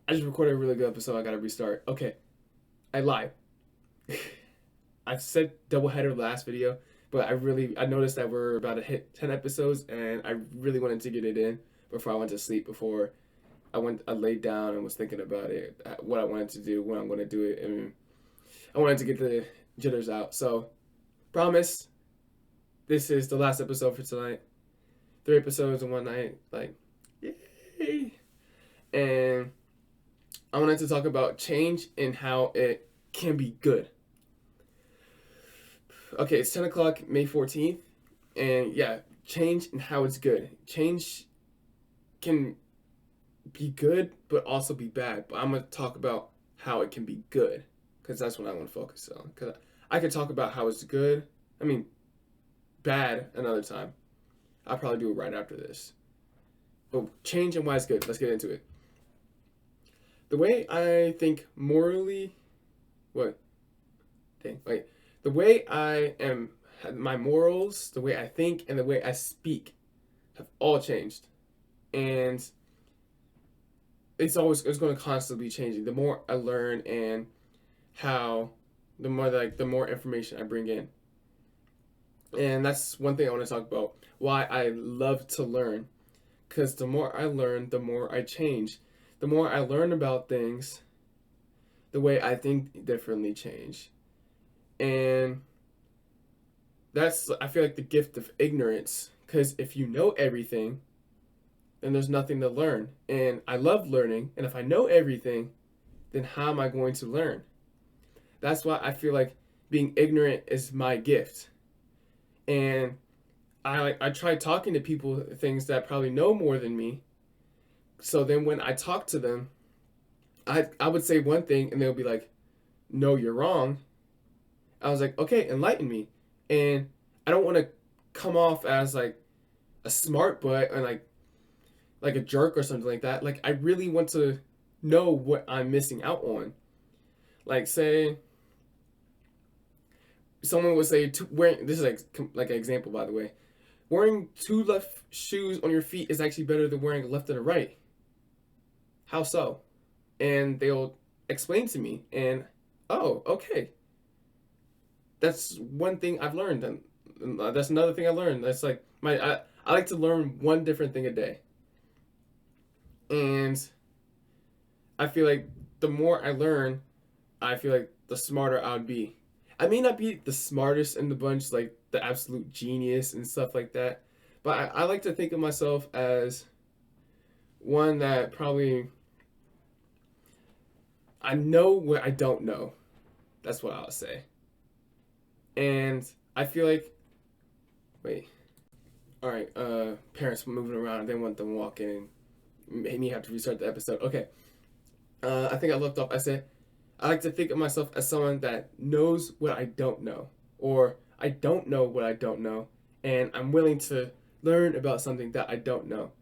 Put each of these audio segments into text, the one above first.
I just recorded a really good episode. I gotta restart. Okay, I lied. I said doubleheader last video, but I noticed that we're about to hit 10 episodes, and I really wanted to get it in before I went to sleep. Before I laid down and was thinking about it, what I wanted to do, when I'm going to do it, and I wanted to get the jitters out. So, promise, this is the last episode for tonight. 3 episodes in one night, like, yay! And I wanted to talk about change and how it can be good. Okay, it's 10 o'clock, May 14th. And yeah, change and how it's good. Change can be good, but also be bad. But I'm going to talk about how it can be good, because that's what I want to focus on. Because I could talk about how it's good, I mean, bad another time. I'll probably do it right after this. But change and why it's good. Let's get into it. The way I think morally, what? Dang, wait. The way I am, my morals, the way I think, and the way I speak have all changed. And it's going to constantly be changing. The more I learn and how, the more information I bring in. And that's one thing I want to talk about. Why I love to learn. Because the more I learn, the more I change. The more I learn about things, the way I think differently change. And that's, I feel like, the gift of ignorance. Because if you know everything, then there's nothing to learn. And I love learning. And if I know everything, then how am I going to learn? That's why I feel like being ignorant is my gift. And I try talking to people things that probably know more than me. So then when I talk to them, I would say one thing and they'll be like, no, you're wrong. I was like, okay, enlighten me. And I don't want to come off as like a smart butt and like a jerk or something like that. Like, I really want to know what I'm missing out on. Like, say someone would say, wearing, this is like an example, by the way, wearing two left shoes on your feet is actually better than wearing a left and a right. How so? And they'll explain to me, and oh, okay, that's one thing I've learned, and that's another thing I learned. That's like I like to learn one different thing a day, and I feel like the more I learn, I feel like the smarter I would be. I may not be the smartest in the bunch, like the absolute genius and stuff like that, but I like to think of myself as one that probably, I know what I don't know. That's what I'll say. And I feel like, wait, all right, parents moving around, they want them walking and made me have to restart the episode. Okay, I think I left off. I said, I like to think of myself as someone that knows what I don't know, or I don't know what I don't know, and I'm willing to learn about something that I don't know,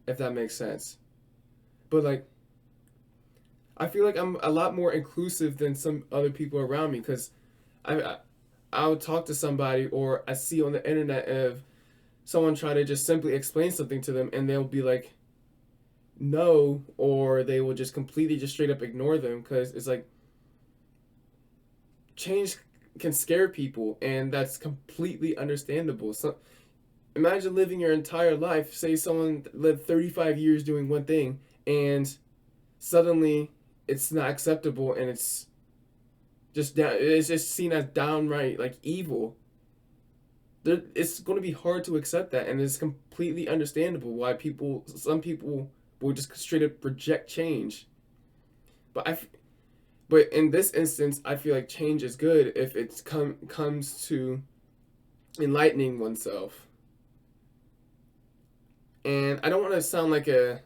if that makes sense. But like, I feel like I'm a lot more inclusive than some other people around me, because I I'll talk to somebody, or I see on the internet of someone try to just simply explain something to them, and they'll be like, no, or they will just completely just straight up ignore them, because it's like, change can scare people, and that's completely understandable. So imagine living your entire life, say someone lived 35 years doing one thing, and suddenly it's not acceptable, and it's just seen as downright like evil. It's going to be hard to accept that, and it's completely understandable why some people will just straight up reject change. But but in this instance, I feel like change is good if comes to enlightening oneself. And I don't want to sound like an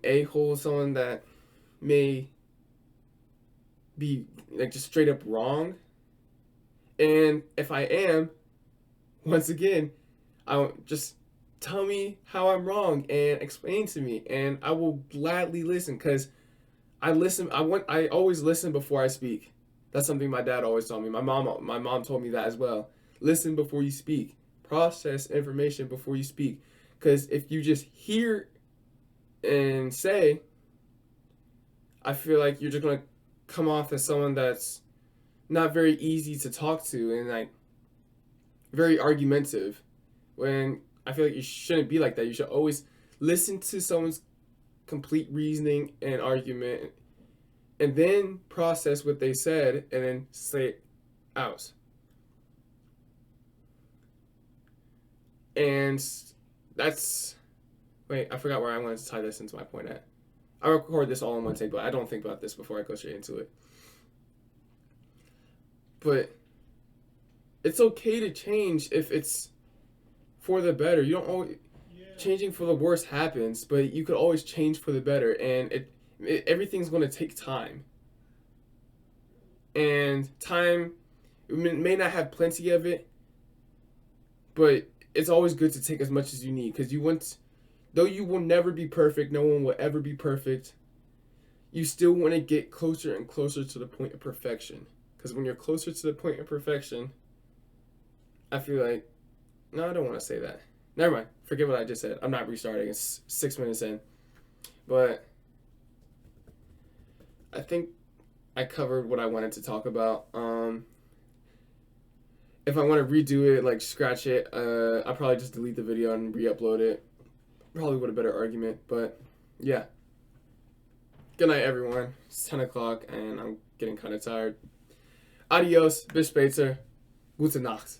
a-hole, someone that may be like just straight up wrong. And if I am, once again, I just tell me how I'm wrong and explain to me, and I will gladly listen, because I listen. I always listen before I speak. That's something my dad always told me. My mom told me that as well. Listen before you speak. Process information before you speak, because if you just hear and say, I feel like you're just gonna come off as someone that's not very easy to talk to and like very argumentative. When I feel like you shouldn't be like that. You should always listen to someone's complete reasoning and argument and then process what they said and then say it out. And that's wait, I forgot where I wanted to tie this into my point at. I record this all in one take, but I don't think about this before I go straight into it. But it's okay to change if it's for the better. You don't always changing for the worse happens, but you could always change for the better, and everything's going to take time. And time, may not have plenty of it, but it's always good to take as much as you need because you want, though you will never be perfect, no one will ever be perfect. You still want to get closer and closer to the point of perfection. Because when you're closer to the point of perfection, I feel like, no, I don't want to say that. Never mind. Forget what I just said. I'm not restarting. It's 6 minutes in. But I think I covered what I wanted to talk about. If I want to redo it, like scratch it, I'll probably just delete the video and re-upload it. Probably with a better argument. But yeah. Good night, everyone. It's 10 o'clock and I'm getting kind of tired. Adios, bis später. Gute Nacht.